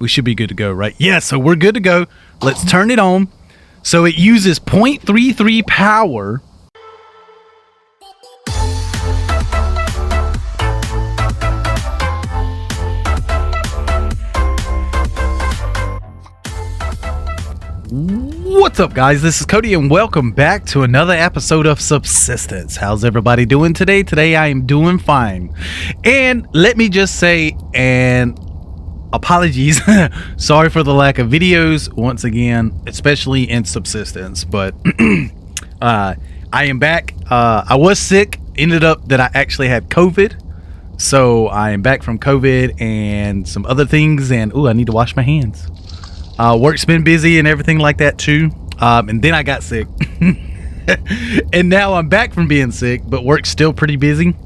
We should be good to go, right? Yeah, so we're good to go. Let's turn it on. So it uses 0.33 power. What's up, guys? This is Cody, and welcome back to another episode of Subsistence. How's everybody doing today? Today I am doing fine. And let me just say, and apologies, sorry for the lack of videos once again, especially in Subsistence, but I am back. I was sick, ended up that I actually had COVID, so I am back from COVID and some other things, and I need to wash my hands. Work's been busy and everything like that too, and then I got sick and now I'm back from being sick, but work's still pretty busy.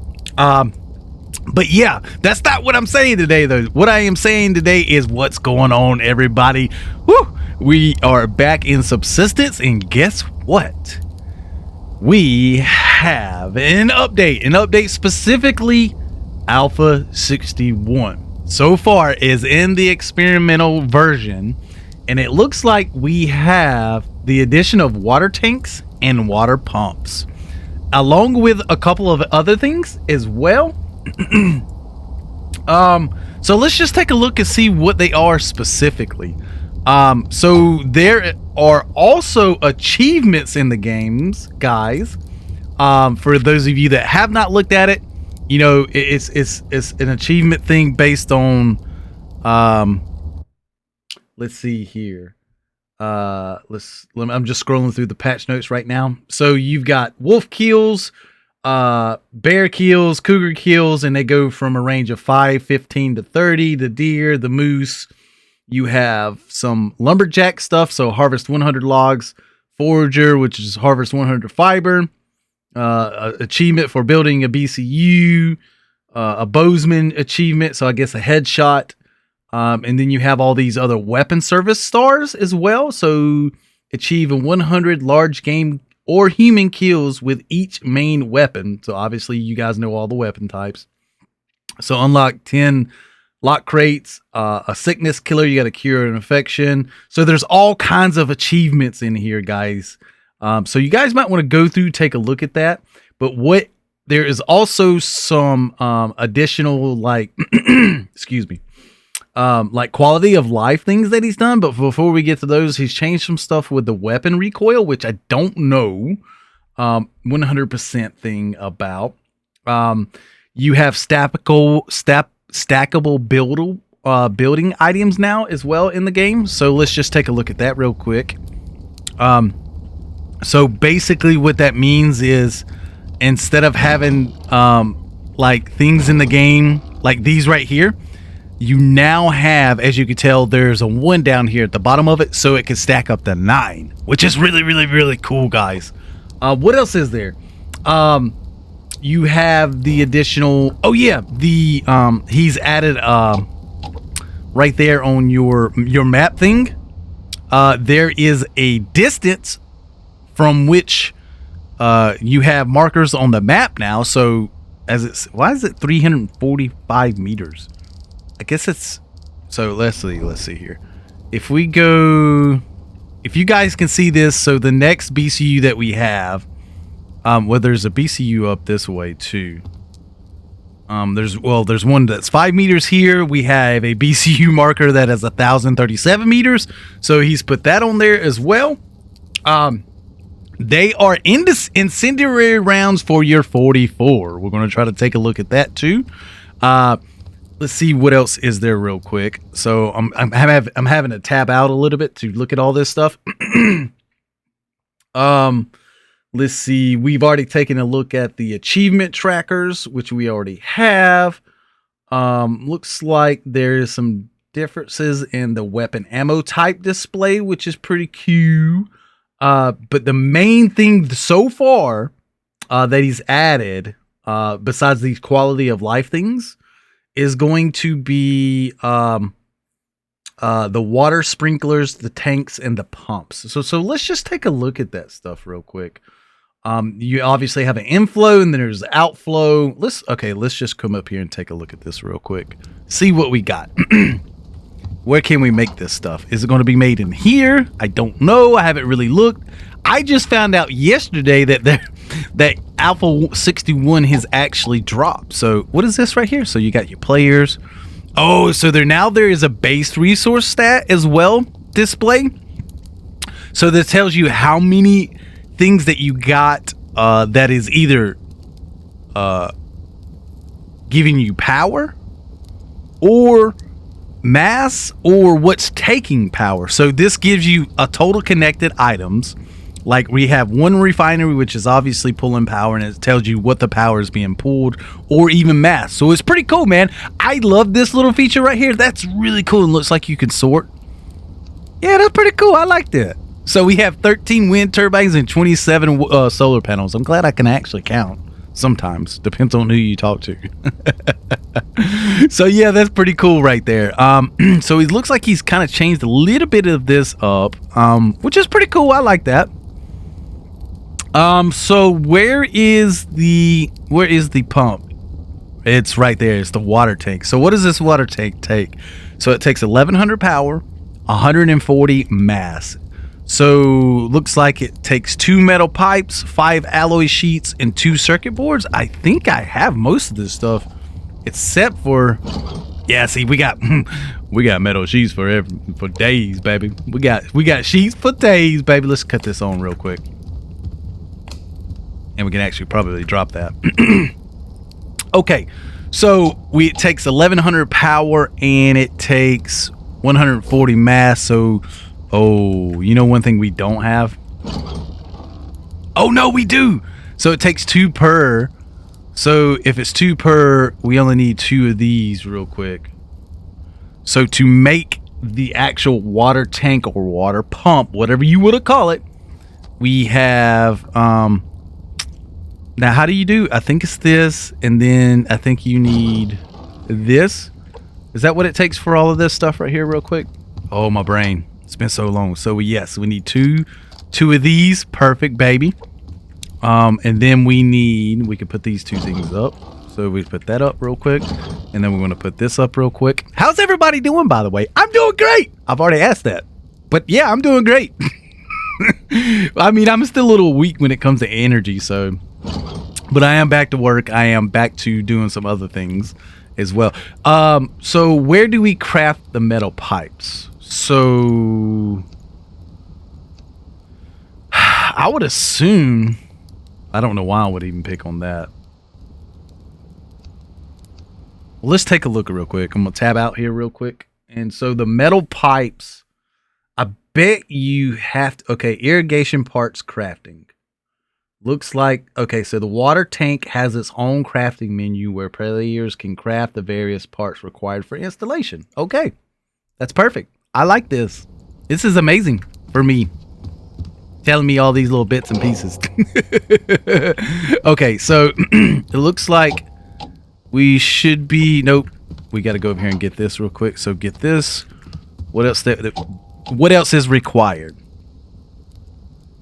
But yeah, that's not what I'm saying today though. What I am saying today is what's going on, everybody. Woo! We are back in Subsistence, and guess what? We have an update specifically Alpha 61 so far is in the experimental version. And it looks like we have the addition of water tanks and water pumps, along with a couple of other things as well. So let's just take a look and see what they are specifically. So there are also achievements in the games, guys. For those of you that have not looked at it, you know, it's an achievement thing based on let's see here. I'm just scrolling through the patch notes right now. So you've got wolf kills, bear kills, cougar kills, and they go from a range of 5, 15 to 30. The deer, the moose. You have some lumberjack stuff, so harvest 100 logs. Forager, which is harvest 100 fiber. Achievement for building a BCU. A bowsman achievement, so I guess a headshot. And then you have all these other weapon service stars as well. So achieve 100 large game or human kills with each main weapon. So obviously you guys know all the weapon types. So unlock 10 lock crates, a sickness killer. You got to cure an infection. So there's all kinds of achievements in here, guys. So you guys might want to go through, take a look at that. But there is also some additional, like, excuse me. Like quality of life things that he's done. But before we get to those, he's changed some stuff with the weapon recoil, which I don't know 100% thing about. You have stackable building items now as well in the game. So let's just take a look at that real quick. So basically what that means is, instead of having like things in the game like these right here, you now have, as you can tell, there's a 1 down here at the bottom of it, so it can stack up to 9, which is really, really, really cool, guys. What else is there? You have the additional, he's added right there on your map thing. There is a distance from which you have markers on the map now. So why is it 345 meters? I guess it's, so let's see here. If we go, if you guys can see this, so the next BCU that we have, well, there's a BCU up this way too. There's one that's 5 meters here. We have a BCU marker that is 1,037 meters. So he's put that on there as well. They are incendiary rounds for your 44. We're going to try to take a look at that too. Let's see what else is there real quick. So I'm having to tab out a little bit to look at all this stuff. Let's see. We've already taken a look at the achievement trackers, which we already have. Looks like there's some differences in the weapon ammo type display, which is pretty cute. But the main thing so far that he's added, besides these quality of life things, is going to be the water sprinklers, the tanks, and the pumps. So let's just take a look at that stuff real quick. You obviously have an inflow and then there's outflow. Let's just come up here and take a look at this real quick. See what we got. where can we make this stuff? Is it going to be made in here? I don't know. I haven't really looked. I just found out yesterday that Alpha 61 has actually dropped. So what is this right here? So you got your players. Oh, so there is a base resource stat as well display. So this tells you how many things that you got that is either giving you power or mass or what's taking power. So this gives you a total connected items. Like we have one refinery, which is obviously pulling power, and it tells you what the power is being pulled, or even mass. So it's pretty cool, man. I love this little feature right here. That's really cool and looks like you can sort. Yeah, that's pretty cool. I like that. So we have 13 wind turbines and 27 solar panels. I'm glad I can actually count. Sometimes depends on who you talk to. So yeah, that's pretty cool right there. So it looks like he's kind of changed a little bit of this up, which is pretty cool. I like that. So where is the pump? It's right there. It's the water tank. So what does this water tank take? So it takes 1100 power, 140 mass. So looks like it takes 2 metal pipes, 5 alloy sheets, and 2 circuit boards. I think I have most of this stuff, except for, yeah. See, we got metal sheets for days, baby. We got sheets for days, baby. Let's cut this on real quick, and we can actually probably drop that. Okay, so it takes 1100 power and it takes 140 mass. So. Oh, you know one thing we don't have? Oh, no, we do. So it takes 2 per. So if it's 2 per, we only need 2 of these real quick. So to make the actual water tank or water pump, whatever you want to call it, we have, now how do you do? I think it's this, and then I think you need this. Is that what it takes for all of this stuff right here real quick? Oh, my brain. It's been so long. So yes, we need two of these. Perfect, baby. And then we could put these 2 things up. So we put that up real quick, and then we're going to put this up real quick. How's everybody doing, by the way? I'm doing great. I've already asked that, but yeah, I'm doing great. I mean, I'm still a little weak when it comes to energy, so, but I am back to work. I am back to doing some other things as well. So where do we craft the metal pipes? So I would assume, I don't know why I would even pick on that. Well, let's take a look real quick. I'm gonna tab out here real quick. And so the metal pipes, I bet you have to, okay, irrigation parts crafting. Looks like, okay, so the water tank has its own crafting menu where players can craft the various parts required for installation. Okay, that's perfect. I like this. This is amazing for me. Telling me all these little bits and pieces. Okay, so it looks like we should be, nope. We got to go over here and get this real quick. So get this. What else is required?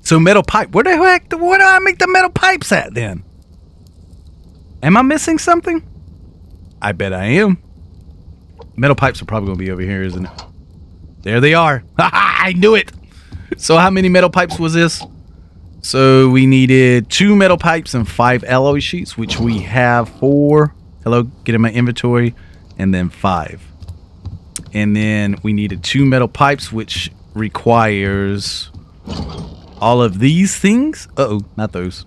So metal pipe. Where do I make the metal pipes at then? Am I missing something? I bet I am. Metal pipes are probably going to be over here, isn't it? There they are. I knew it. So how many metal pipes was this? So we needed 2 metal pipes and 5 alloy sheets, which we have 4. Hello, get in my inventory. And then 5. And then we needed 2 metal pipes, which requires all of these things. Uh-oh, not those.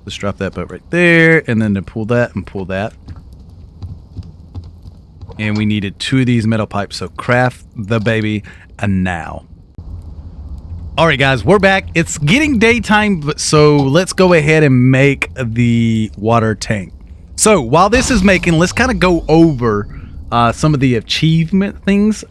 Let's drop that boat right there. And then to pull that and pull that. And we needed 2 of these metal pipes. So craft the baby and now. All right, guys, we're back. It's getting daytime, so let's go ahead and make the water tank. So while this is making, let's kind of go over some of the achievement things.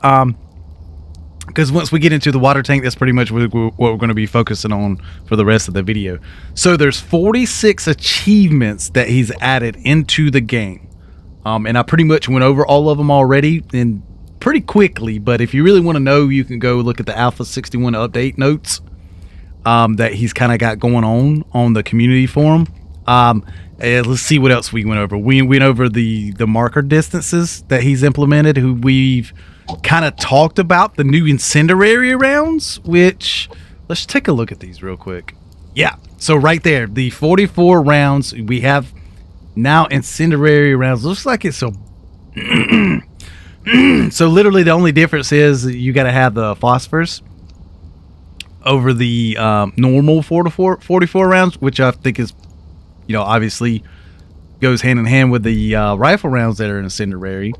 Because once we get into the water tank, that's pretty much what we're going to be focusing on for the rest of the video. So there's 46 achievements that he's added into the game. And I pretty much went over all of them already and pretty quickly. But if you really want to know, you can go look at the Alpha 61 update notes that he's kind of got going on the community forum. Let's see what else we went over. We went over the marker distances that he's implemented, who we've kind of talked about the new incendiary rounds, which let's take a look at these real quick. Yeah, so right there, the 44 rounds we have now, incendiary rounds. Looks like it's so so literally the only difference is you got to have the phosphorus over the normal 44 rounds, which I think is, you know, obviously goes hand in hand with the rifle rounds that are incendiary.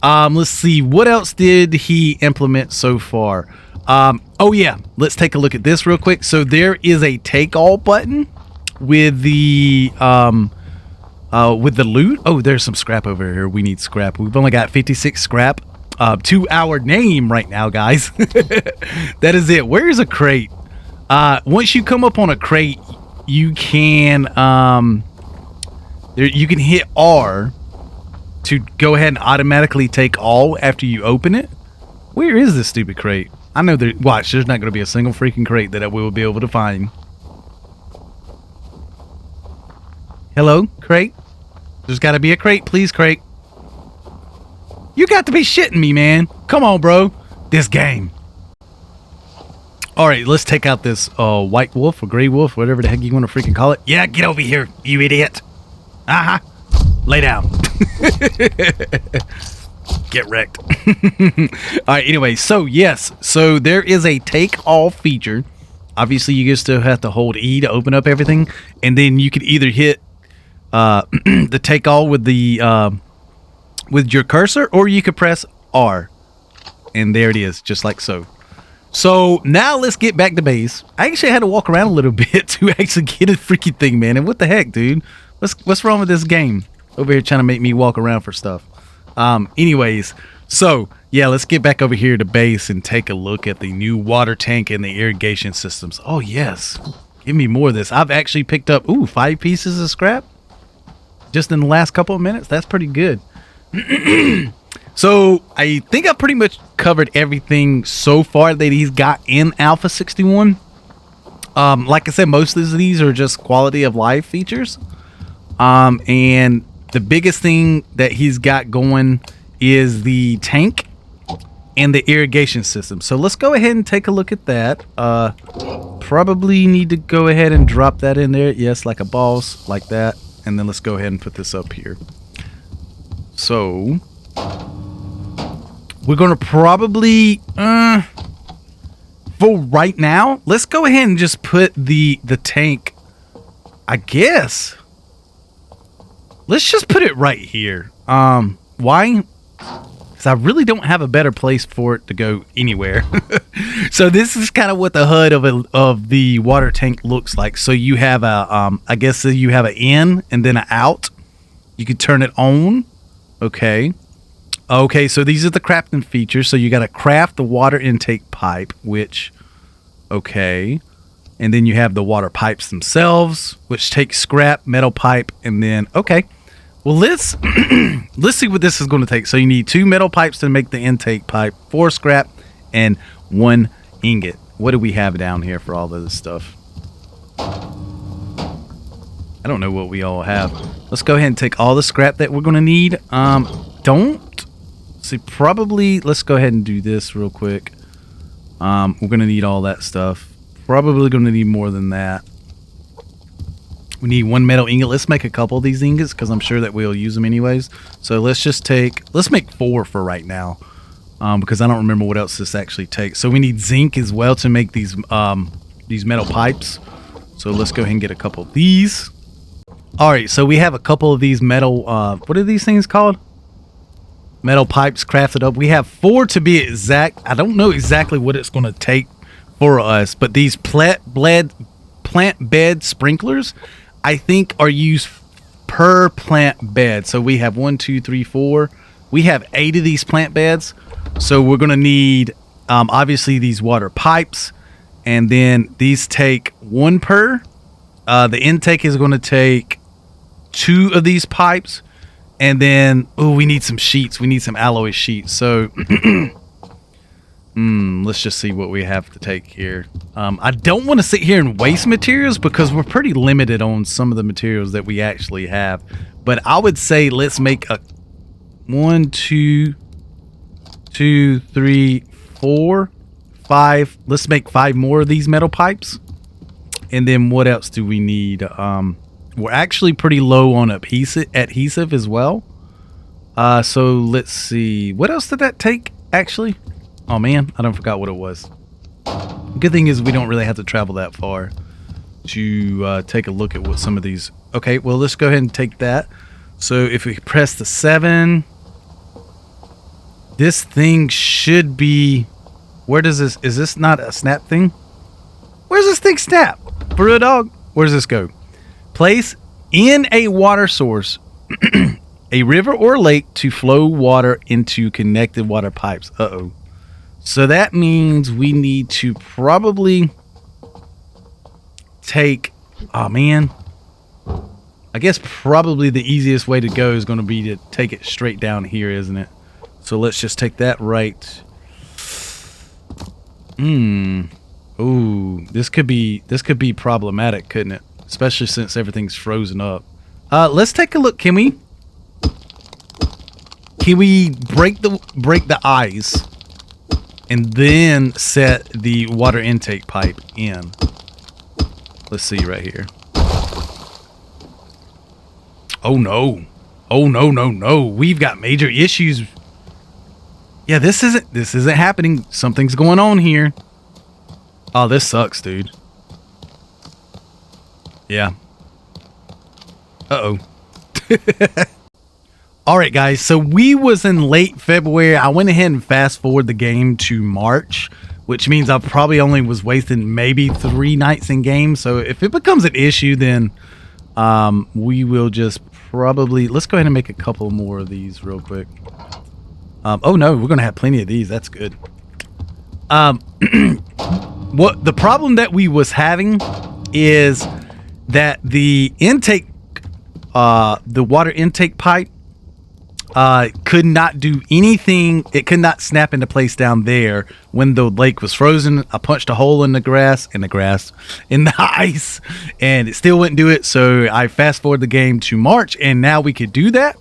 Let's see, what else did he implement so far? Oh yeah, let's take a look at this real quick. So there is a take all button with the loot. Oh, there's some scrap over here. We need scrap. We've only got 56 scrap to our name right now, guys. That is it. Where's a crate? Once you come up on a crate, you can you can hit R to go ahead and automatically take all after you open it. Where is this stupid crate? I know that, watch, there's not going to be a single freaking crate that we will be able to find. Hello, crate? There's got to be a crate, please, crate. You got to be shitting me, man. Come on, bro. This game. All right, let's take out this white wolf or gray wolf, whatever the heck you want to freaking call it. Yeah, get over here, you idiot. Uh-huh. Lay down. Get wrecked. All right, anyway, so yes. So there is a take all feature. Obviously, you just still have to hold E to open up everything. And then you could either hit the take all with the with your cursor, or you could press R. And there it is, just like so. So now let's get back to base. I actually had to walk around a little bit to actually get a freaking thing, man. And what the heck, dude? What's wrong with this game? Over here trying to make me walk around for stuff. Anyways, so yeah, let's get back over here to base and take a look at the new water tank and the irrigation systems. Oh yes, give me more of this. I've actually picked up 5 pieces of scrap just in the last couple of minutes. That's pretty good. So I think I pretty much covered everything so far that he's got in Alpha 61. Like I said, most of these are just quality of life features. And the biggest thing that he's got going is the tank and the irrigation system. So let's go ahead and take a look at that. Probably need to go ahead and drop that in there. Yes, like a boss, like that. And then let's go ahead and put this up here. So we're going to probably, for right now, let's go ahead and just put the tank, I guess. Let's just put it right here. Why? Because I really don't have a better place for it to go anywhere. So this is kind of what the HUD of the water tank looks like. So you have a, I guess you have an in and then an out. You can turn it on. Okay. Okay, so these are the crafting features. So you got to craft the water intake pipe, which, okay. And then you have the water pipes themselves, which take scrap, metal pipe, and then, okay. Well, let's let's see what this is going to take. So you need 2 metal pipes to make the intake pipe, 4 scrap, and 1 ingot. What do we have down here for all of this stuff? I don't know what we all have. Let's go ahead and take all the scrap that we're going to need. See, probably, let's go ahead and do this real quick. We're going to need all that stuff. Probably going to need more than that. We need 1 metal ingot. Let's make a couple of these ingots because I'm sure that we'll use them anyways. So let's make 4 for right now, because I don't remember what else this actually takes. So we need zinc as well to make these metal pipes. So let's go ahead and get a couple of these. All right, so we have a couple of these metal, what are these things called? Metal pipes crafted up. We have 4 to be exact. I don't know exactly what it's going to take for us, but these plant bed sprinklers, I think, are used per plant bed. So we have 1, 2, 3, 4. We have 8 of these plant beds. So we're going to need, obviously, these water pipes. And then these take 1 per. The intake is going to take 2 of these pipes. And then, we need some sheets. We need some alloy sheets. So let's just see what we have to take here. I don't want to sit here and waste materials because we're pretty limited on some of the materials that we actually have. But I would say let's make a 1, 2, 2, 3, 4, 5. Let's make 5 more of these metal pipes. And then what else do we need? We're actually pretty low on adhesive as well. So let's see. What else did that take, actually? Oh, man. I don't forgot what it was. Good thing is we don't really have to travel that far to take a look at what some of these... Okay, well, let's go ahead and take that. So if we press the 7... This thing should be... Where does this... Is this not a snap thing? Where's this thing snap? For a dog? Where does this go? Place in a water source, a river or lake to flow water into connected water pipes. Uh-oh. So that means we need to probably take... Oh, man. I guess probably the easiest way to go is going to be to take it straight down here, isn't it? So let's just take that right. Ooh, this could be problematic, couldn't it? Especially since everything's frozen up. Let's take a look. Can we break the ice and then set the water intake pipe in? Let's see right here. Oh no. Oh no. We've got major issues. Yeah, this isn't happening. Something's going on here. Oh, this sucks, dude. Yeah. Uh-oh. Alright, guys. So we was in late February. I went ahead and fast forward the game to March, which means I probably only was wasting maybe 3 nights in game. So if it becomes an issue, then we will just probably... Let's go ahead and make a couple more of these real quick. Oh, no. We're going to have plenty of these. That's good. What the problem that we was having is that the intake, the water intake pipe, could not do anything. It could not snap into place down there when the lake was frozen. I punched a hole in the ice, and it still wouldn't do it. So I fast forward the game to March, and now we could do that.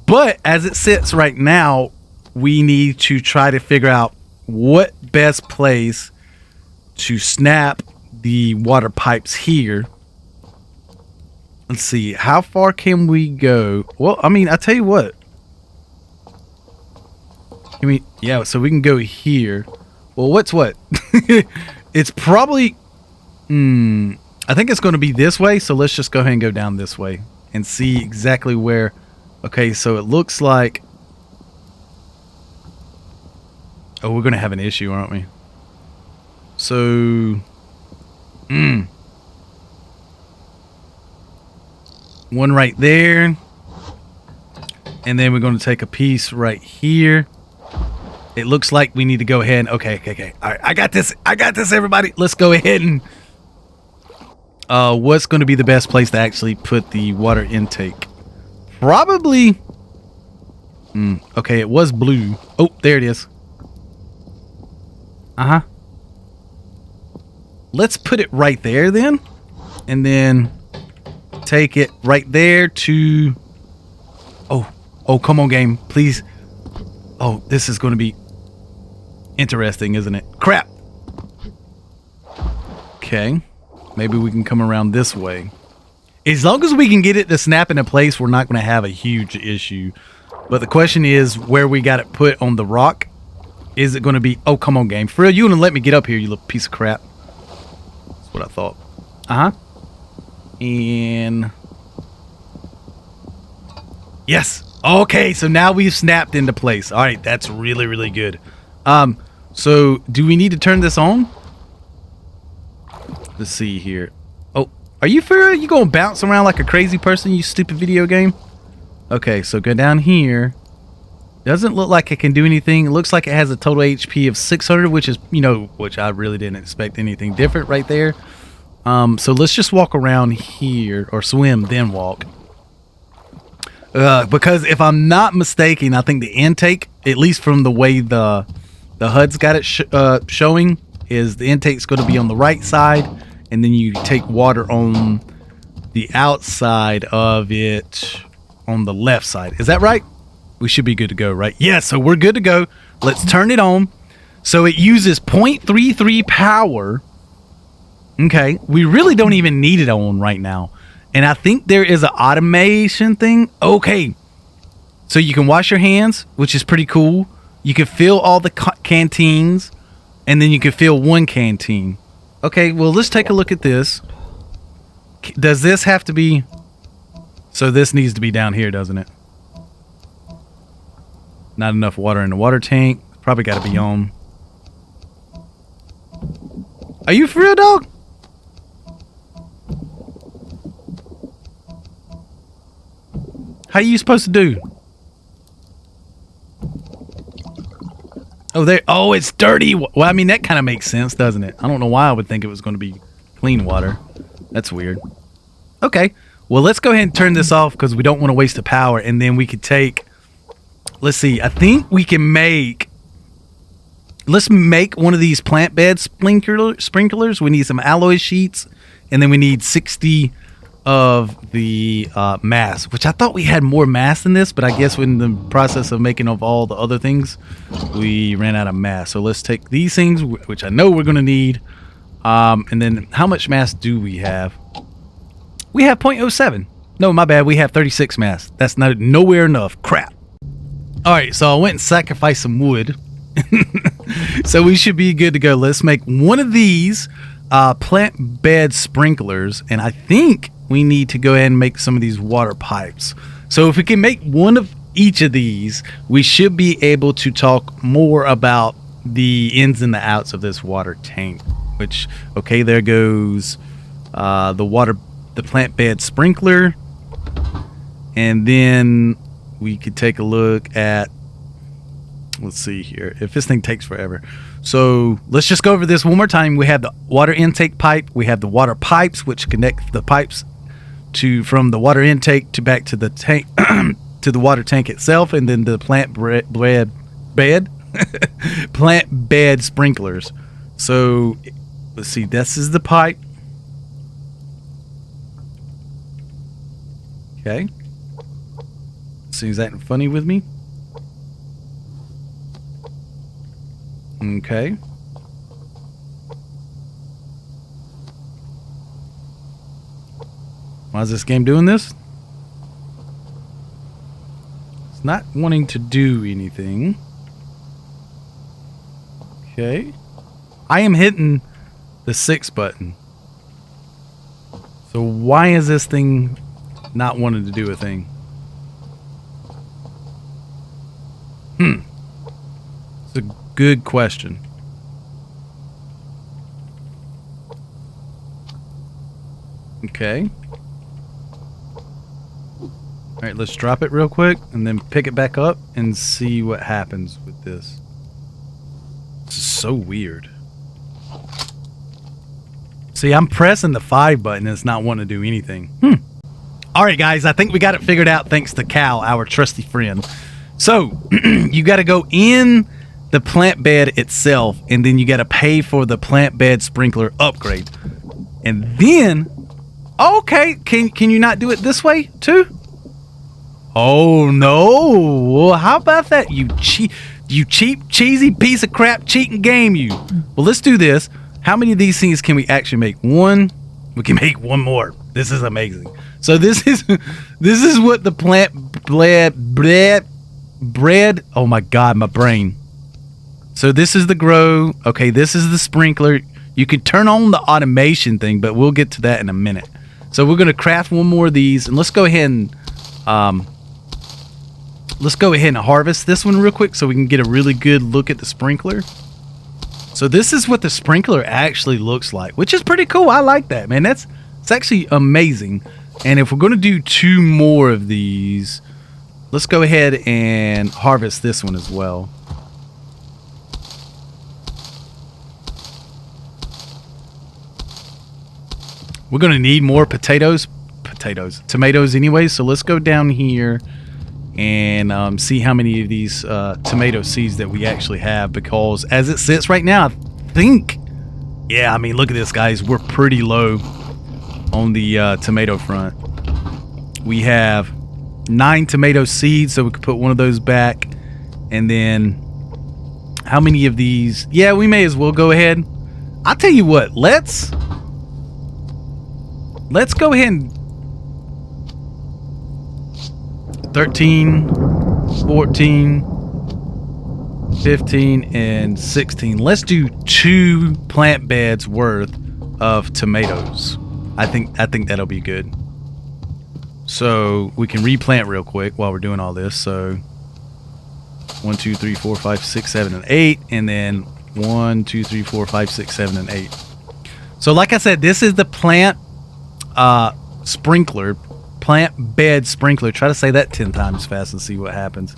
But as it sits right now, we need to try to figure out what best place to snap the water pipes here. Let's see, how far can we go? Well, I mean, I tell you what. I mean, yeah, so we can go here. Well, what's what? It's probably... I think it's going to be this way, so let's just go ahead and go down this way and see exactly where... Okay, so it looks like... Oh, we're going to have an issue, aren't we? So... One right there. And then we're going to take a piece right here. It looks like we need to go ahead and... Okay. All right, I got this, everybody. Let's go ahead and... what's going to be the best place to actually put the water intake? Probably... okay, it was blue. Oh, there it is. Let's put it right there then. And then take it right there to... Oh, come on, game. Please. Oh, this is going to be interesting, isn't it? Crap. Okay. Maybe we can come around this way. As long as we can get it to snap into place, we're not going to have a huge issue. But the question is where we got it put on the rock. Is it going to be... Oh, come on, game. For real, you want to let me get up here, you little piece of crap. That's what I thought. And... Yes. Okay, so now we've snapped into place. All right, that's really, really good. So do we need to turn this on? Let's see here. Oh, are you for real? You going to bounce around like a crazy person, you stupid video game? Okay, so go down here. Doesn't look like it can do anything. It looks like it has a total HP of 600, which is, which I really didn't expect anything different right there. So let's just walk around here, or swim, then walk. Because if I'm not mistaken, I think the intake, at least from the way the HUD's got it showing, is the intake's going to be on the right side, and then you take water on the outside of it on the left side. Is that right? We should be good to go, right? Yeah, so we're good to go. Let's turn it on. So it uses 0.33 power. Okay, we really don't even need it on right now. And I think there is an automation thing. Okay, so you can wash your hands, which is pretty cool. You can fill all the canteens, and then you can fill one canteen. Okay, well, let's take a look at this. Does this have to be... So this needs to be down here, doesn't it? Not enough water in the water tank. Probably got to be on. Are you for real, dog? How are you supposed to do? Oh, there. Oh, it's dirty. Well, I mean, that kind of makes sense, doesn't it? I don't know why I would think it was going to be clean water. That's weird. Okay. Well, let's go ahead and turn this off because we don't want to waste the power. And then we could take... Let's see. I think we can make... Let's make one of these plant bed sprinklers. We need some alloy sheets. And then we need 60 of the mass, which I thought we had more mass than this, but I guess in the process of making of all the other things, we ran out of mass. So let's take these things, which I know we're going to need. And then how much mass do we have? We have 0.07. No, my bad. We have 36 mass. That's not nowhere enough. Crap. All right, so I went and sacrificed some wood. So we should be good to go. Let's make one of these plant bed sprinklers, and I think we need to go ahead and make some of these water pipes. So if we can make one of each of these, we should be able to talk more about the ins and the outs of this water tank. Which, okay, there goes the plant bed sprinkler, and then we could take a look at, let's see here, if this thing takes forever. So let's just go over this one more time. We have the water intake pipe. We have the water pipes, which connect the pipes from the water intake to back to the tank, to the water tank itself, and then the plant bed sprinklers. So let's see. This is the pipe. Okay. See, is that funny with me? Okay. Why is this game doing this? It's not wanting to do anything. Okay. I am hitting the 6 button. So why is this thing not wanting to do a thing? It's a good question. Okay. All right, let's drop it real quick and then pick it back up and see what happens with this. This is so weird. See, I'm pressing the 5 button and it's not wanting to do anything. All right, guys, I think we got it figured out thanks to Cal, our trusty friend. So, you got to go in the plant bed itself, and then you got to pay for the plant bed sprinkler upgrade. And then, okay, can you not do it this way too? Oh no! Well, how about that? You cheap, cheesy piece of crap cheating game, you. Well, let's do this. How many of these things can we actually make? One. We can make one more. This is amazing. So this is what the plant bread. Oh my God, my brain. So this is the grow. Okay, this is the sprinkler. You could turn on the automation thing, but we'll get to that in a minute. So we're gonna craft one more of these, and let's go ahead and harvest this one real quick so we can get a really good look at the sprinkler. So this is what the sprinkler actually looks like, which is pretty cool. I like that, man. It's actually amazing. And if we're gonna do 2 more of these, let's go ahead and harvest this one as well. We're going to need more tomatoes anyway. So let's go down here and see how many of these tomato seeds that we actually have, because as it sits right now, I think, yeah, I mean, look at this, guys. We're pretty low on the tomato front. We have 9 tomato seeds, so we could put one of those back, and then How many of these? Yeah, we may as well go ahead. I'll tell you what, let's go ahead and 13, 14, 15, and 16. Let's do 2 plant beds worth of tomatoes. I think that'll be good. So we can replant real quick while we're doing all this. So 1, 2, 3, 4, 5, 6, 7, and 8, and then 1, 2, 3, 4, 5, 6, 7, and 8. So like I said, this is the plant sprinkler, plant bed sprinkler. Try to say that 10 times fast and see what happens.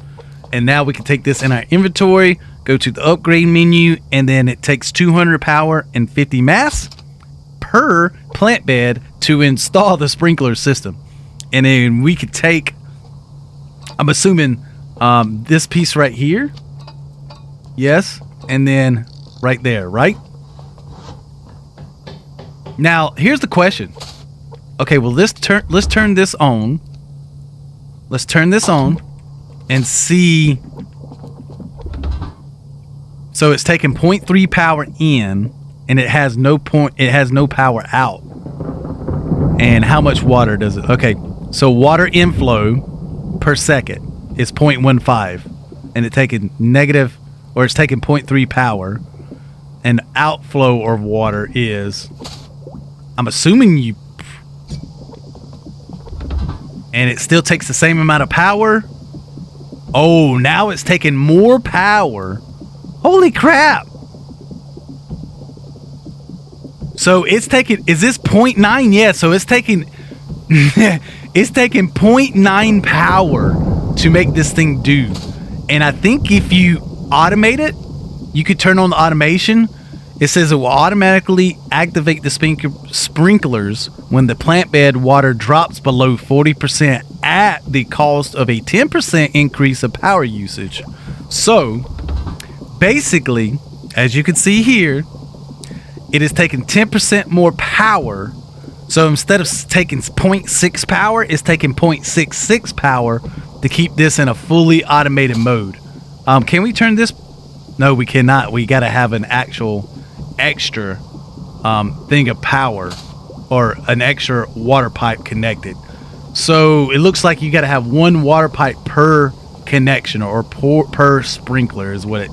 And now we can take this in our inventory, go to the upgrade menu, and then it takes 200 power and 50 mass per plant bed to install the sprinkler system. And then we could take, I'm assuming, this piece right here. Yes. And then right there, right? Now, here's the question. Okay, well, let's turn this on. Let's turn this on and see. So it's taking 0.3 power in, and it has no power out. And how much water does it? Okay, so water inflow per second is 0.15, and it's taking negative, or it's taking 0.3 power, and outflow of water is, I'm assuming and it still takes the same amount of power. Oh, now it's taking more power. Holy crap. So it's taking, is this 0.9? Yeah, so it's taking, it's taking 0.9 power to make this thing do. And I think if you automate it, you could turn on the automation. It says it will automatically activate the sprinklers when the plant bed water drops below 40% at the cost of a 10% increase of power usage. So, basically, as you can see here, it is taking 10% more power. So instead of taking 0.6 power, it's taking 0.66 power to keep this in a fully automated mode. Can we turn this? No, we cannot. We got to have an actual extra thing of power, or an extra water pipe connected. So it looks like you got to have one water pipe per connection, or per sprinkler is what it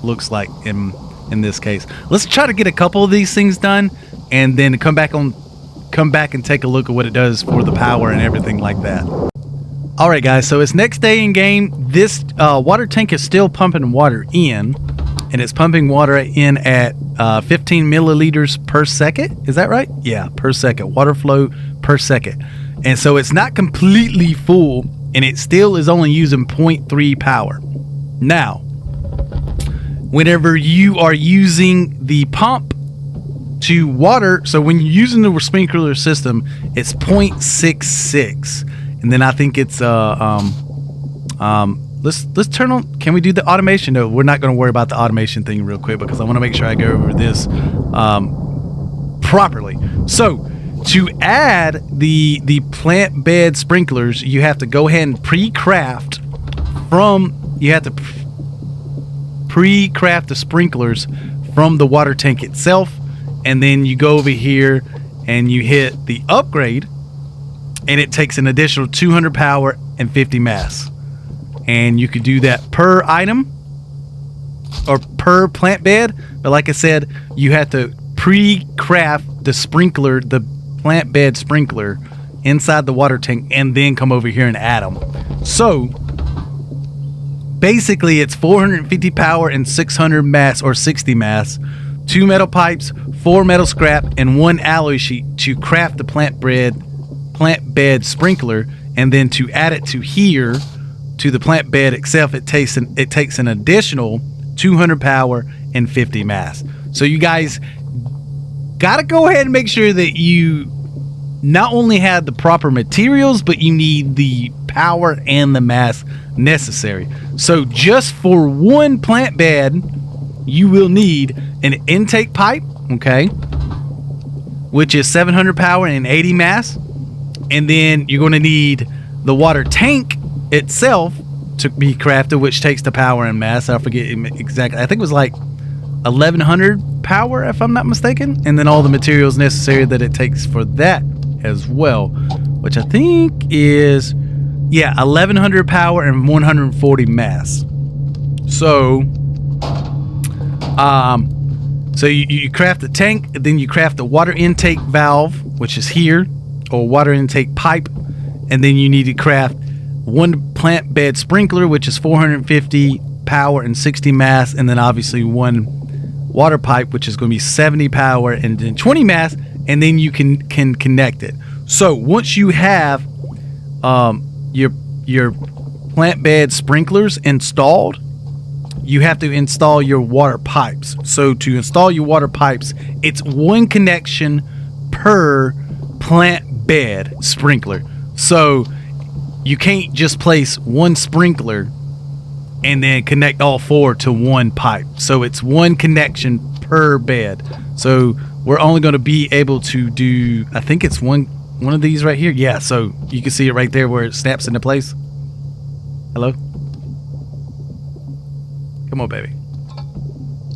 looks like in this case. Let's try to get a couple of these things done, and then come back and take a look at what it does for the power and everything like that. All right, guys, so it's next day in game. This water tank is still pumping water in, and it's pumping water in at 15 milliliters per second. Is that right? Yeah, per second. Water flow per second. And so it's not completely full, and it still is only using 0.3 power. Now, whenever you are using the pump to water, so when you're using the sprinkler system, it's 0.66. And then I think it's let's turn on, can we do the automation? No, we're not going to worry about the automation thing real quick, because I want to make sure I go over this properly. So to add the plant bed sprinklers, you have to go ahead and pre-craft the sprinklers from the water tank itself, and then you go over here and you hit the upgrade, and it takes an additional 200 power and 50 mass. And you could do that per item or per plant bed. But like I said, you have to pre-craft the sprinkler, the plant bed sprinkler inside the water tank, and then come over here and add them. So basically it's 450 power and 600 mass, or 60 mass, 2 metal pipes, 4 metal scrap, and 1 alloy sheet to craft the plant bed sprinkler. And then to add it to here, to the plant bed itself, it takes an additional 200 power and 50 mass. So you guys gotta go ahead and make sure that you not only have the proper materials, but you need the power and the mass necessary. So just for one plant bed, you will need an intake pipe, okay, which is 700 power and 80 mass. And then you're going to need the water tank itself, to be crafted, which takes the power and mass. I forget exactly. I think it was like 1100 power, if I'm not mistaken. And then all the materials necessary that it takes for that as well, which I think is, yeah, 1100 power and 140 mass. So, so you craft the tank, and then you craft the water intake valve, which is here, or water intake pipe, and then you need to craft one plant bed sprinkler, which is 450 power and 60 mass, and then obviously one water pipe, which is going to be 70 power and then 20 mass, and then you can connect it. So once you have your plant bed sprinklers installed, you have to install your water pipes. So to install your water pipes, it's one connection per plant bed sprinkler. So you can't just place one sprinkler and then connect all four to one pipe. So it's one connection per bed. So we're only going to be able to do, I think it's one of these right here. Yeah, so you can see it right there where it snaps into place. Hello? Come on, baby.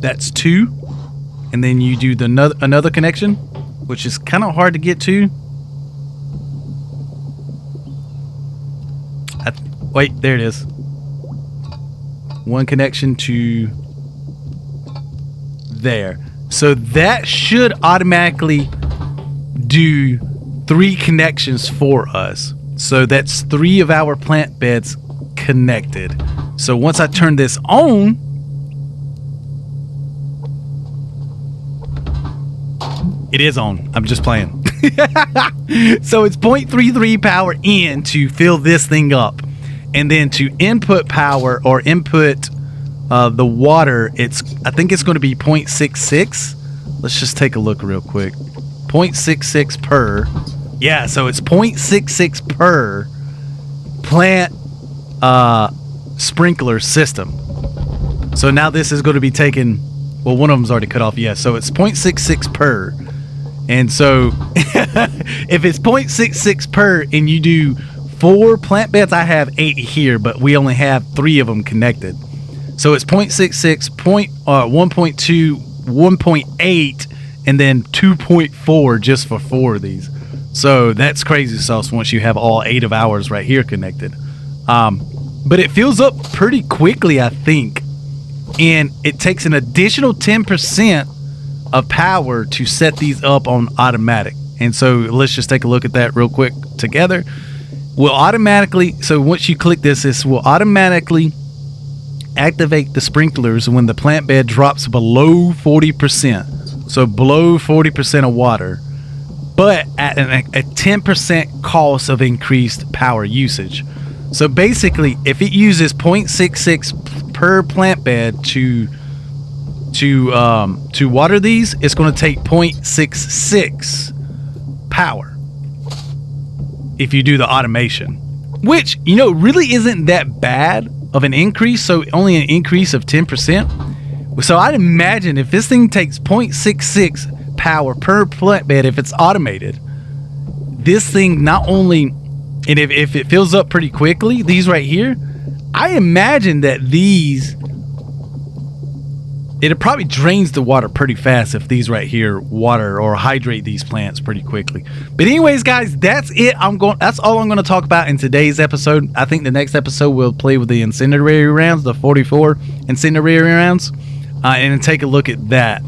That's two. And then you do the another connection, which is kind of hard to get to. Wait, there it is. One connection to there. So that should automatically do 3 connections for us. So that's 3 of our plant beds connected. So once I turn this on, it is on. I'm just playing. So it's 0.33 power in to fill this thing up. And then to input power or input the water, I think it's going to be 0.66. Let's just take a look real quick. 0.66 per. Yeah, so it's 0.66 per plant sprinkler system. So now this is going to be taken. Well, one of them's already cut off. Yeah, so it's 0.66 per. And so if it's 0.66 per and you do 4 plant beds, I have 8 here, but we only have 3 of them connected. So it's 0.66, 1.2, 1.8, and then 2.4 just for 4 of these. So that's crazy sauce once you have all 8 of ours right here connected. But it fills up pretty quickly, I think. And it takes an additional 10% of power to set these up on automatic. And so let's just take a look at that real quick together. Will automatically, so once you click this will automatically activate the sprinklers when the plant bed drops below 40%. So below 40% of water, but at a 10% cost of increased power usage. So basically, if it uses 0.66 per plant bed to water these, it's going to take 0.66 power if you do the automation, which, you know, really isn't that bad of an increase. So only an increase of 10%. So I'd imagine if this thing takes 0.66 power per plant bed, if it's automated, this thing not only, and if it fills up pretty quickly, these right here, I imagine that it probably drains the water pretty fast if these right here water or hydrate these plants pretty quickly. But anyways, guys, that's it. That's all I'm going to talk about in today's episode. I think the next episode we'll play with the incendiary rounds, the 44 incendiary rounds, and take a look at that.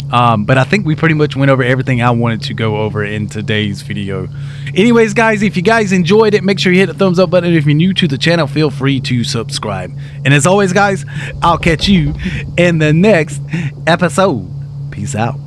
But I think we pretty much went over everything I wanted to go over in today's video. Anyways, guys, if you guys enjoyed it, make sure you hit the thumbs up button. If you're new to the channel, feel free to subscribe. And as always, guys, I'll catch you in the next episode. Peace out.